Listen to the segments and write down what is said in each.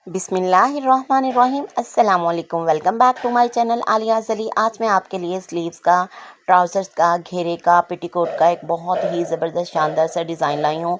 बिस्मिल्लाहिर्रहमानिर्रहीम अस्सलाम वालेकुम। Welcome back to my channel Aliyaz Ali. आज मैं आपके लिए स्लीव्स का, ट्राउज़र्स का, घेरे का, पेटीकोट का एक बहुत ही ज़बरदस्त शानदार सा डिज़ाइन लाई हूँ।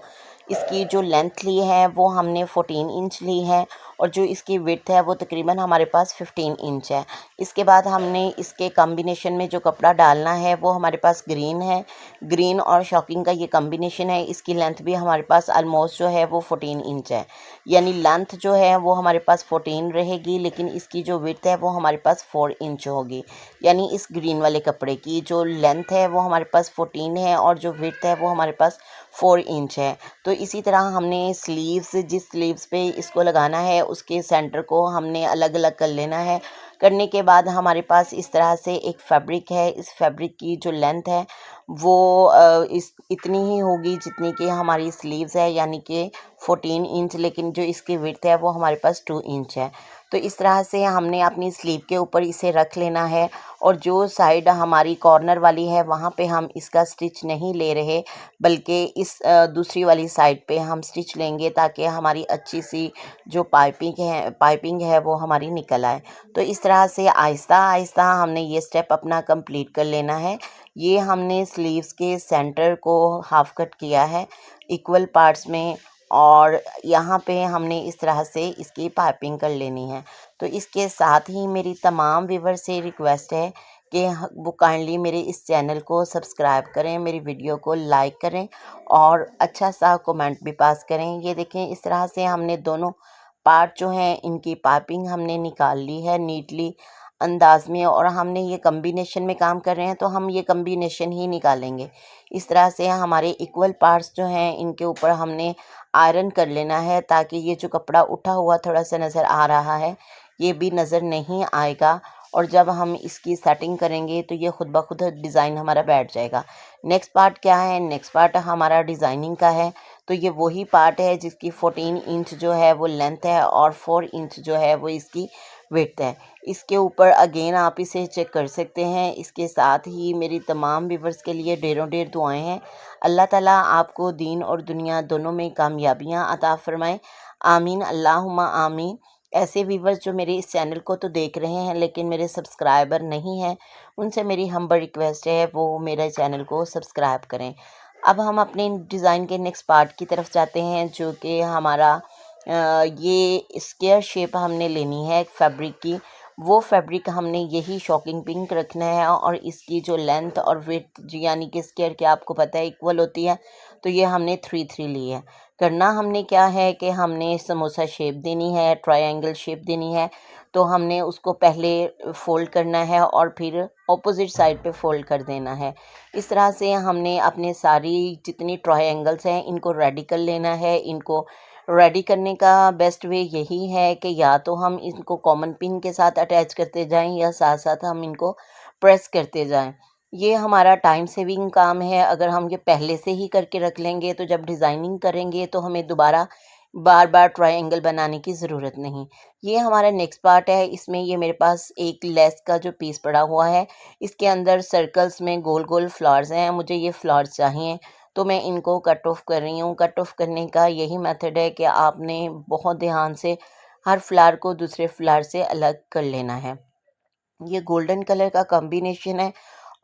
इसकी जो लेंथ ली है वो हमने 14 इंच ली है और जो इसकी विड्थ है वो तकरीबन हमारे पास 15 इंच है। इसके बाद हमने इसके कॉम्बिनेशन में जो कपड़ा डालना है वो हमारे पास ग्रीन है। ग्रीन और शॉकिंग का ये कॉम्बिनेशन है। इसकी लेंथ भी हमारे पास ऑलमोस्ट जो है वो 14 इंच है, यानी लेंथ जो है वो हमारे पास 14 रहेगी, लेकिन इसकी जो विड्थ है वो हमारे पास 4 इंच होगी। यानी इस ग्रीन वाले कपड़े की जो लेंथ है वो हमारे पास 14 है और जो विड्थ है वो हमारे पास 4 इंच है। तो इसी तरह हमने स्लीव्स, जिस स्लीव्स पे इसको लगाना है उसके सेंटर को हमने अलग अलग कर लेना है। करने के बाद हमारे पास इस तरह से एक फैब्रिक है। इस फैब्रिक की जो लेंथ है वो इस इतनी ही होगी जितनी कि हमारी स्लीव्स है, यानी कि 14 इंच, लेकिन जो इसकी विड्थ है वो हमारे पास 2 इंच है। तो इस तरह से हमने अपनी स्लीव के ऊपर इसे रख लेना है और जो साइड हमारी कॉर्नर वाली है वहाँ पे हम इसका स्टिच नहीं ले रहे, बल्कि इस दूसरी वाली साइड पे हम स्टिच लेंगे ताकि हमारी अच्छी सी जो पाइपिंग है वो हमारी निकल आए। तो इस तरह से आहिस्ता आहिस्ता हमने ये स्टेप अपना कंप्लीट कर लेना है। ये हमने स्लीव्स के सेंटर को हाफ कट किया है इक्वल पार्ट्स में और यहाँ पे हमने इस तरह से इसकी पाइपिंग कर लेनी है। तो इसके साथ ही मेरी तमाम व्यूअर से रिक्वेस्ट है कि वो काइंडली मेरे इस चैनल को सब्सक्राइब करें, मेरी वीडियो को लाइक करें और अच्छा सा कमेंट भी पास करें। ये देखें, इस तरह से हमने दोनों पार्ट जो हैं इनकी पाइपिंग हमने निकाल ली है नीटली अंदाज में, और हमने ये कम्बिनेशन में काम कर रहे हैं तो हम ये कम्बिनेशन ही निकालेंगे। इस तरह से हमारे इक्वल पार्ट्स जो हैं इनके ऊपर हमने आयरन कर लेना है ताकि ये जो कपड़ा उठा हुआ थोड़ा सा नज़र आ रहा है ये भी नज़र नहीं आएगा, और जब हम इसकी सेटिंग करेंगे तो ये खुद ब खुद डिज़ाइन हमारा बैठ जाएगा। नेक्स्ट पार्ट क्या है? नेक्स्ट पार्ट हमारा डिज़ाइनिंग का है। तो ये वही पार्ट है जिसकी 14 इंच जो है वो लेंथ है और 4 इंच जो है वो इसकी विड्थ है। इसके ऊपर अगेन आप इसे चेक कर सकते हैं। इसके साथ ही मेरी तमाम व्यूअर्स के लिए ढेरों ढेर दुआएं हैं। अल्लाह ताला आपको दीन और दुनिया दोनों में कामयाबियां अता फरमाए। आमीन, अल्लाहुम्मा आमीन। ऐसे व्यूअर्स जो मेरे इस चैनल को तो देख रहे हैं लेकिन मेरे सब्सक्राइबर नहीं हैं, उनसे मेरी हम्बल रिक्वेस्ट है वो मेरे चैनल को सब्सक्राइब करें। अब हम अपने डिज़ाइन के नेक्स्ट पार्ट की तरफ जाते हैं, जो कि हमारा ये स्क्वायर शेप हमने लेनी है फैब्रिक की। वो फैब्रिक हमने यही शॉकिंग पिंक रखना है और इसकी जो लेंथ और विड्थ यानी कि स्क्वायर की आपको पता है इक्वल होती है, तो ये हमने 3 ली है। करना हमने क्या है कि हमने समोसा शेप देनी है, ट्रायंगल शेप देनी है। तो हमने उसको पहले फ़ोल्ड करना है और फिर ऑपोज़िट साइड पे फ़ोल्ड कर देना है। इस तरह से हमने अपने सारी जितनी ट्रायंगल्स हैं इनको रेडी कर लेना है। इनको रेडी करने का बेस्ट वे यही है कि या तो हम इनको कॉमन पिन के साथ अटैच करते जाएं या साथ साथ हम इनको प्रेस करते जाएं। ये हमारा टाइम सेविंग काम है। अगर हम ये पहले से ही करके रख लेंगे तो जब डिज़ाइनिंग करेंगे तो हमें दोबारा बार बार ट्रायंगल बनाने की ज़रूरत नहीं। ये हमारा नेक्स्ट पार्ट है। इसमें ये मेरे पास एक लेस का जो पीस पड़ा हुआ है, इसके अंदर सर्कल्स में गोल गोल फ्लावर्स हैं। मुझे ये फ्लावर्स चाहिए तो मैं इनको कट ऑफ कर रही हूँ। कट ऑफ करने का यही मेथड है कि आपने बहुत ध्यान से हर फ्लावर को दूसरे फ्लावर से अलग कर लेना है। ये गोल्डन कलर का कॉम्बिनेशन है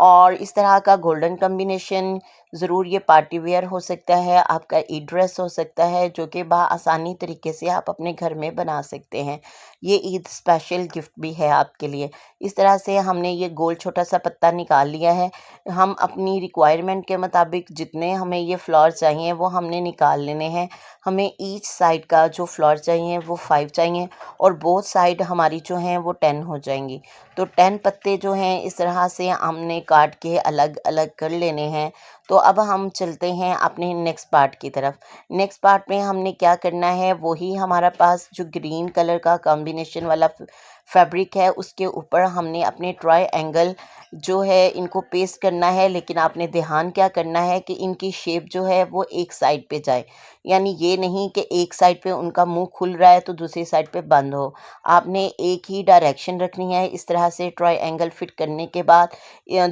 और इस तरह का गोल्डन कॉम्बिनेशन ज़रूर ये पार्टी वेयर हो सकता है, आपका ईद ड्रेस हो सकता है, जो कि आसानी तरीके से आप अपने घर में बना सकते हैं। ये ईद स्पेशल गिफ्ट भी है आपके लिए। इस तरह से हमने ये गोल छोटा सा पत्ता निकाल लिया है। हम अपनी रिक्वायरमेंट के मुताबिक जितने हमें ये फ्लावर चाहिए वो हमने निकाल लेने हैं। हमें ईच साइड का जो फ्लावर चाहिए वो 5 चाहिए और बोथ साइड हमारी जो हैं वो 10 हो जाएंगी। तो 10 पत्ते जो हैं इस तरह से हमने काट के अलग अलग कर लेने हैं। तो अब हम चलते हैं अपने नेक्स्ट पार्ट की तरफ। नेक्स्ट पार्ट में हमने क्या करना है, वही हमारा पास जो ग्रीन कलर का कॉम्बिनेशन वाला फैब्रिक है उसके ऊपर हमने अपने ट्रायंगल जो है इनको पेस्ट करना है, लेकिन आपने ध्यान क्या करना है कि इनकी शेप जो है वो एक साइड पे जाए, यानी ये नहीं कि एक साइड पे उनका मुंह खुल रहा है तो दूसरी साइड पे बंद हो। आपने एक ही डायरेक्शन रखनी है। इस तरह से ट्रायंगल फिट करने के बाद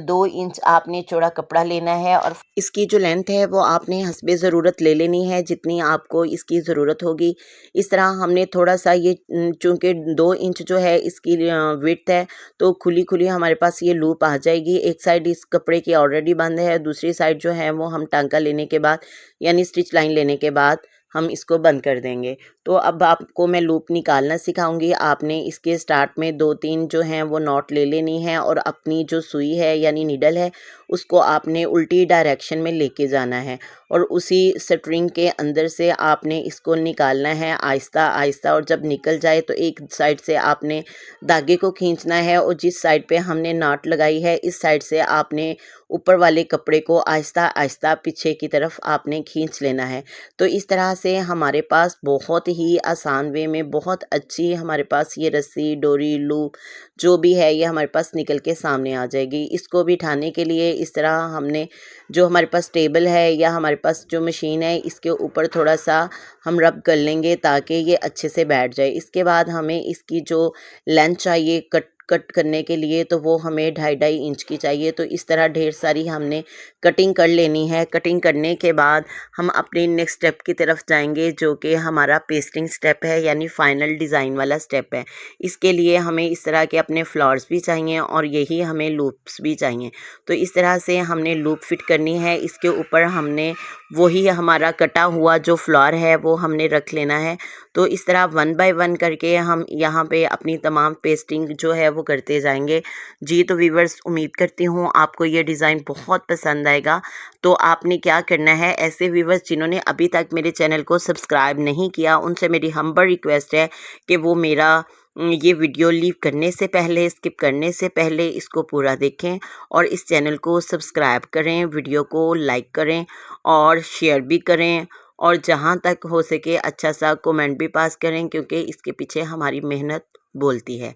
2 इंच आपने चौड़ा कपड़ा लेना है और इसकी जो लेंथ है वो आपने हस्बे ज़रूरत ले लेनी है जितनी आपको इसकी ज़रूरत होगी। इस तरह हमने थोड़ा सा ये चूँकि 2 इंच जो है इसकी विड्थ है, तो खुली खुली हमारे पास ये लूप आ जाएगी। एक साइड इस कपड़े की ऑलरेडी बंद है, दूसरी साइड जो है वो हम टांका लेने के बाद यानी स्टिच लाइन लेने के बाद हम इसको बंद कर देंगे। तो अब आपको मैं लूप निकालना सिखाऊंगी। आपने इसके स्टार्ट में 2-3 जो हैं वो नॉट ले लेनी है और अपनी जो सुई है यानी नीडल है उसको आपने उल्टी डायरेक्शन में लेके जाना है और उसी स्ट्रिंग के अंदर से आपने इसको निकालना है आहिस्ता आहिस्ता। और जब निकल जाए तो एक साइड से आपने धागे को खींचना है और जिस साइड पे हमने नॉट लगाई है इस साइड से आपने ऊपर वाले कपड़े को आहिस्ता आहिस्ता पीछे की तरफ आपने खींच लेना है। तो इस तरह से हमारे पास बहुत ही आसान वे में बहुत अच्छी हमारे पास ये रस्सी डोरी लूप जो भी है ये हमारे पास निकल के सामने आ जाएगी। इसको बिठाने के लिए इस तरह हमने जो हमारे पास टेबल है या हमारे पास जो मशीन है इसके ऊपर थोड़ा सा हम रब कर लेंगे ताकि ये अच्छे से बैठ जाए। इसके बाद हमें इसकी जो लेंथ चाहिए कट करने के लिए तो वो हमें 2.5-2.5 इंच की चाहिए। तो इस तरह ढेर सारी हमने कटिंग कर लेनी है। कटिंग करने के बाद हम अपने नेक्स्ट स्टेप की तरफ जाएंगे जो कि हमारा पेस्टिंग स्टेप है यानी फाइनल डिज़ाइन वाला स्टेप है। इसके लिए हमें इस तरह के अपने फ्लावर्स भी चाहिए और यही हमें लूप्स भी चाहिए। तो इस तरह से हमने लूप फिट करनी है। इसके ऊपर हमने वही हमारा कटा हुआ जो फ्लावर है वो हमने रख लेना है। तो इस तरह 1 बाय 1 करके हम यहाँ पे अपनी तमाम पेस्टिंग जो है वो करते जाएंगे। जी तो व्यूअर्स उम्मीद करती हूँ आपको ये डिज़ाइन बहुत पसंद आएगा। तो आपने क्या करना है, ऐसे व्यूअर्स जिन्होंने अभी तक मेरे चैनल को सब्सक्राइब नहीं किया उनसे मेरी हम्बल रिक्वेस्ट है कि वो मेरा ये वीडियो लीव करने से पहले स्किप करने से पहले इसको पूरा देखें और इस चैनल को सब्सक्राइब करें, वीडियो को लाइक करें और शेयर भी करें और जहाँ तक हो सके अच्छा सा कमेंट भी पास करें क्योंकि इसके पीछे हमारी मेहनत बोलती है।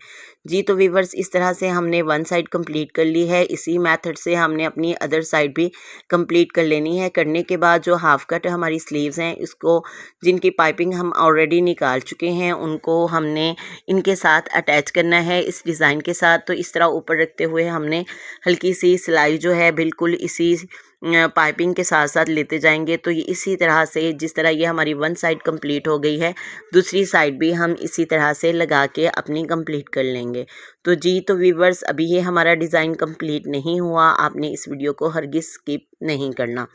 जी तो व्यूअर्स इस तरह से हमने 1 साइड कंप्लीट कर ली है। इसी मेथड से हमने अपनी अदर साइड भी कंप्लीट कर लेनी है। करने के बाद जो हाफ कट हमारी स्लीव्स हैं इसको जिनकी पाइपिंग हम ऑलरेडी निकाल चुके हैं उनको हमने इनके साथ अटैच करना है इस डिज़ाइन के साथ। तो इस तरह ऊपर रखते हुए हमने हल्की सी सिलाई जो है बिल्कुल इसी पाइपिंग के साथ साथ लेते जाएंगे। तो ये इसी तरह से जिस तरह ये हमारी 1 साइड कंप्लीट हो गई है दूसरी साइड भी हम इसी तरह से लगा के अपनी कंप्लीट कर लेंगे। तो जी तो व्यूअर्स अभी ये हमारा डिज़ाइन कंप्लीट नहीं हुआ, आपने इस वीडियो को हरगिज़ स्किप नहीं करना।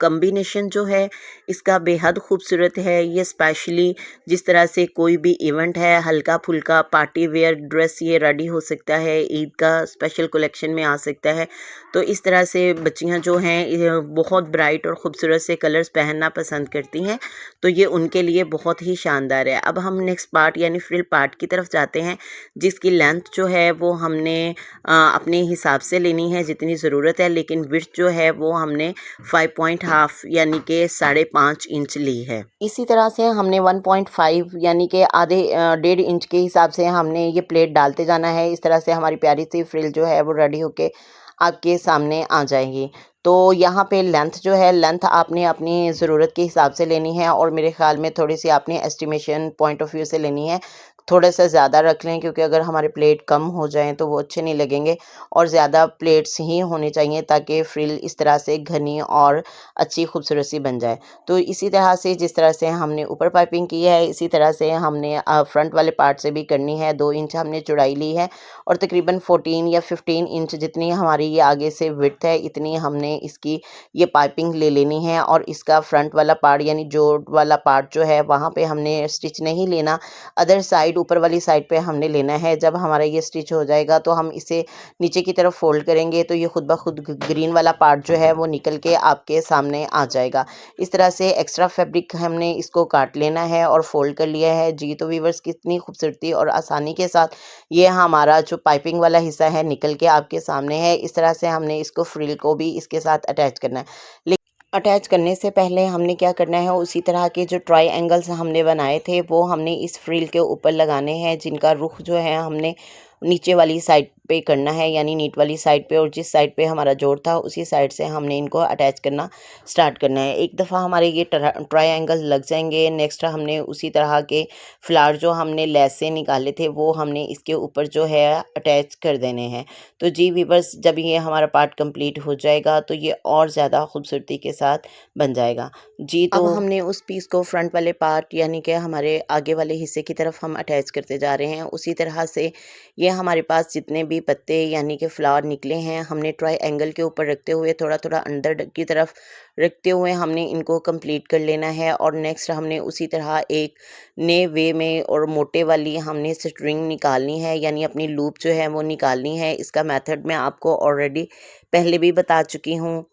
कॉम्बिनेशन जो है इसका बेहद खूबसूरत है। ये स्पेशली जिस तरह से कोई भी इवेंट है हल्का फुल्का पार्टी वेयर ड्रेस ये रेडी हो सकता है, ईद का स्पेशल कलेक्शन में आ सकता है। तो इस तरह से बच्चियां जो हैं ये बहुत ब्राइट और ख़ूबसूरत से कलर्स पहनना पसंद करती हैं, तो ये उनके लिए बहुत ही शानदार है। अब हम नेक्स्ट पार्ट यानी फ्रिल पार्ट की तरफ जाते हैं जिसकी लेंथ जो है वो हमने अपने हिसाब से लेनी है जितनी ज़रूरत है, लेकिन विड्थ जो है वो हमने 5.5 यानी कि 5.5 इंच ली है। इसी तरह से हमने 1.5 यानी कि आधे 1.5 इंच के हिसाब से हमने ये प्लेट डालते जाना है। इस तरह से हमारी प्यारी सी फ्रिल जो है वो रेडी होके आपके सामने आ जाएगी। तो यहाँ पे लेंथ जो है लेंथ आपने अपनी ज़रूरत के हिसाब से लेनी है और मेरे ख़्याल में थोड़ी सी आपने एस्टिमेशन पॉइंट ऑफ व्यू से लेनी है। थोड़ा सा ज़्यादा रख लें क्योंकि अगर हमारे प्लेट कम हो जाएँ तो वो अच्छे नहीं लगेंगे और ज़्यादा प्लेट्स ही होनी चाहिए ताकि फ्रिल इस तरह से घनी और अच्छी खूबसूरत सी बन जाए। तो इसी तरह से जिस तरह से हमने ऊपर पाइपिंग की है इसी तरह से हमने फ्रंट वाले पार्ट से भी करनी है। 2 इंच हमने चौड़ाई ली है और तकरीबन 14 या 15 इंच जितनी हमारी ये आगे से विड्थ है इतनी हमने इसकी ये पाइपिंग ले लेनी है और इसका फ्रंट वाला पार्ट यानी जोड़ वाला पार्ट जो है वहाँ पे हमने स्टिच नहीं लेना, अदर साइड ऊपर वाली साइड पे हमने लेना है। जब हमारा ये स्टिच हो जाएगा तो हम इसे नीचे की तरफ फोल्ड करेंगे तो ये खुद ब खुद ग्रीन वाला पार्ट जो है वो निकल के आपके सामने आ जाएगा। इस तरह से एक्स्ट्रा फैब्रिक हमने इसको काट लेना है और फोल्ड कर लिया है। जी तो व्यूअर्स कितनी खूबसूरती और आसानी के साथ ये हमारा जो पाइपिंग वाला हिस्सा है निकल के आपके सामने है। इस तरह से हमने इसको फ्रिल को भी इसके साथ अटैच करना है। अटैच करने से पहले हमने क्या करना है, उसी तरह के जो ट्रायंगल्स हमने बनाए थे वो हमने इस फ्रिल के ऊपर लगाने हैं, जिनका रुख जो है हमने नीचे वाली साइड पे करना है, यानी नीट वाली साइड पे, और जिस साइड पे हमारा जोड़ था उसी साइड से हमने इनको अटैच करना स्टार्ट करना है। एक दफ़ा हमारे ये ट्रायंगल लग जाएंगे, नेक्स्ट हमने उसी तरह के फ्लावर जो हमने लेस से निकाले थे वो हमने इसके ऊपर जो है अटैच कर देने हैं। तो जी वीवर्स, जब ये हमारा पार्ट कंप्लीट हो जाएगा तो ये और ज़्यादा खूबसूरती के साथ बन जाएगा। जी, तो अब हमने उस पीस को फ्रंट वाले पार्ट यानी कि हमारे आगे वाले हिस्से की तरफ हम अटैच करते जा रहे हैं। उसी तरह से ये हमारे पास जितने भी पत्ते यानी कि फ्लावर निकले हैं, हमने ट्रायंगल के ऊपर रखते हुए थोड़ा थोड़ा अंदर की तरफ रखते हुए हमने इनको कंप्लीट कर लेना है। और नेक्स्ट हमने उसी तरह एक नए वे में और मोटे वाली हमने स्ट्रिंग निकालनी है, यानी अपनी लूप जो है वो निकालनी है। इसका मेथड मैं आपको ऑलरेडी पहले भी बता चुकी हूँ।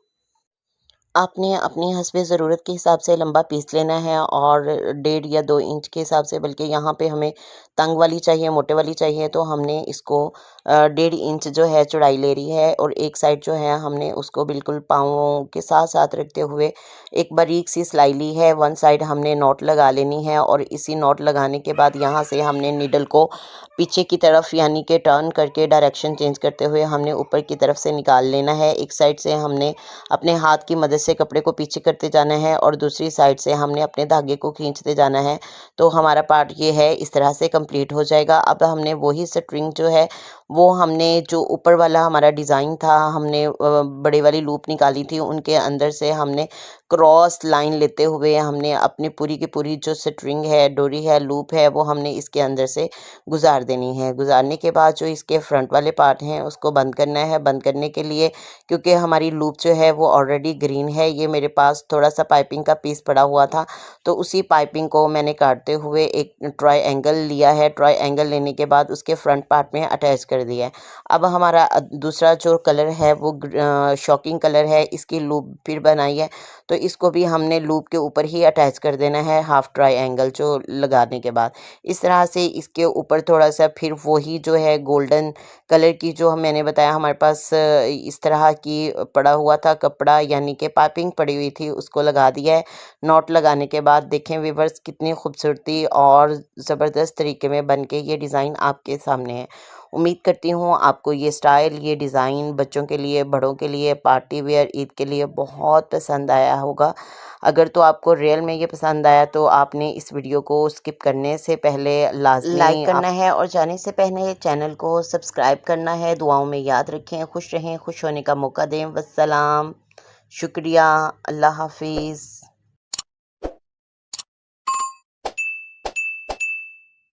आपने अपनी हस्बे ज़रूरत के हिसाब से लंबा पीस लेना है, और 1.5 या 2 इंच के हिसाब से, बल्कि यहाँ पे हमें तंग वाली चाहिए, मोटे वाली चाहिए, तो हमने इसको 1.5 इंच जो है चौड़ाई ले रही है। और एक साइड जो है हमने उसको बिल्कुल पाँवों के साथ साथ रखते हुए एक बारीक सी सिलाई ली है। वन साइड हमने नॉट लगा लेनी है, और इसी नॉट लगाने के बाद यहाँ से हमने नीडल को पीछे की तरफ यानी कि टर्न करके डायरेक्शन चेंज करते हुए हमने ऊपर की तरफ से निकाल लेना है। एक साइड से हमने अपने हाथ की मदद से कपड़े को पीछे करते जाना है, और दूसरी साइड से हमने अपने धागे को खींचते जाना है। तो हमारा पार्ट ये है, इस तरह से कंप्लीट हो जाएगा। अब हमने वही स्ट्रिंग जो है वो हमने जो ऊपर वाला हमारा डिज़ाइन था, हमने बड़ी वाली लूप निकाली थी, उनके अंदर से हमने क्रॉस लाइन लेते हुए हमने अपनी पूरी की पूरी जो स्ट्रिंग है, डोरी है, लूप है, वो हमने इसके अंदर से गुजार देनी है। गुजारने के बाद जो इसके फ्रंट वाले पार्ट हैं उसको बंद करना है। बंद करने के लिए, क्योंकि हमारी लूप जो है वो ऑलरेडी ग्रीन है, ये मेरे पास थोड़ा सा पाइपिंग का पीस पड़ा हुआ था, तो उसी पाइपिंग को मैंने काटते हुए एक ट्रायंगल लिया है। ट्रायंगल लेने के बाद उसके फ्रंट पार्ट में अटैच कर दिया है। अब हमारा दूसरा जो कलर है वो शॉकिंग कलर है, इसकी लूप फिर बनाई है, तो इसको भी हमने लूप के ऊपर ही अटैच कर देना है हाफ ट्रायंगल जो लगाने के बाद। इस तरह से इसके ऊपर थोड़ा सा फिर वही जो है गोल्डन कलर की जो मैंने बताया हमारे पास इस तरह की पड़ा हुआ था कपड़ा, यानी कि पाइपिंग पड़ी हुई थी, उसको लगा दिया है। नॉट लगाने के बाद देखें व्यूअर्स, कितनी खूबसूरती और ज़बरदस्त तरीके में बन के ये डिज़ाइन आपके सामने है। उम्मीद करती हूँ आपको ये स्टाइल, ये डिज़ाइन बच्चों के लिए, बड़ों के लिए, पार्टी वेयर, ईद के लिए बहुत पसंद आया होगा। अगर तो आपको रियल में ये पसंद आया तो आपने इस वीडियो को स्किप करने से पहले लाज़मी लाइक करना है, और जाने से पहले चैनल को सब्सक्राइब करना है। दुआओं में याद रखें, खुश रहें, खुश होने का मौका दें। वस्सलाम, शुक्रिया, अल्लाह हाफ़िज़।